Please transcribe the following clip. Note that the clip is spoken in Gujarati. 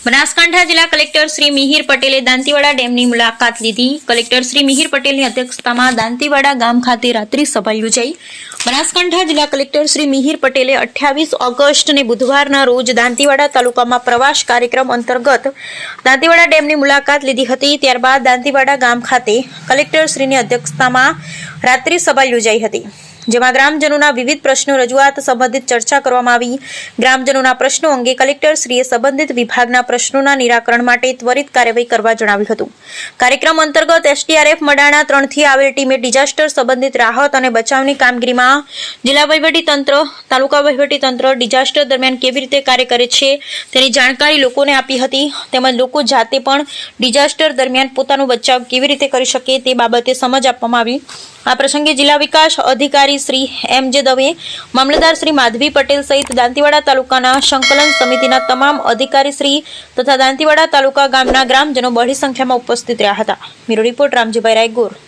બનાસકાંઠા જિલ્લા કલેક્ટર શ્રી મિહિર પટેલે દાંતીવાડા ડેમની મુલાકાત લીધી। કલેક્ટર શ્રી મિહિર પટેલની અધ્યક્ષતામાં દાંતીવાડા ગામ ખાતે રાત્રિ સભા યોજાઈ। બનાસકાંઠા જિલ્લા કલેક્ટર શ્રી મિહિર પટેલે 28 ઓગસ્ટ ને બુધવારના રોજ દાંતીવાડા તાલુકામાં પ્રવાસ કાર્યક્રમ અંતર્ગત દાંતીવાડા ડેમની મુલાકાત લીધી હતી। ત્યારબાદ દાંતીવાડા ગામ ખાતે કલેક્ટર શ્રીની અધ્યક્ષતામાં રાત્રિ સભા યોજાઈ હતી, જેમાં ગ્રામજનોના વિવિધ પ્રશ્નો રજૂઆત સંબંધિત ચર્ચા કરવામાં આવી। ગ્રામજનોના પ્રશ્નો અંગે કલેક્ટર શ્રીએ સંબંધિત વિભાગના પ્રશ્નોના નિરાકરણ માટે ત્વરિત કાર્યવાહી કરવા જણાવ્યું હતું। કાર્યક્રમ અંતર્ગત એસડીઆરએફ મડાણા 3 થી આવેલ ટીમે ડિઝાસ્ટર સંબંધિત રાહત અને બચાવની કામગીરીમાં જિલ્લા વહીવટી તંત્ર, તાલુકા વહીવટી તંત્ર ડિઝાસ્ટર દરમિયાન કેવી રીતે કાર્ય કરે છે તેની જાણકારી લોકોને આપી હતી, તેમજ લોકો જાતે પણ ડિઝાસ્ટર દરમિયાન પોતાનો બચાવ કેવી રીતે કરી શકે તે બાબતે સમજ આપવામાં આવી। આ પ્રસંગે જિલ્લા વિકાસ અધિકારી શ્રી એમ.જે. દવે, મામલતદાર શ્રી માધવી પટેલ સહિત દાંતીવાડા તાલુકાના સંકલન સમિતિના તમામ અધિકારી શ્રી તથા દાંતીવાડા તાલુકા ગામના ગ્રામજનો બહોળી સંખ્યામાં ઉપસ્થિત રહ્યા હતા। Bureau report Ramjibhai Raigor.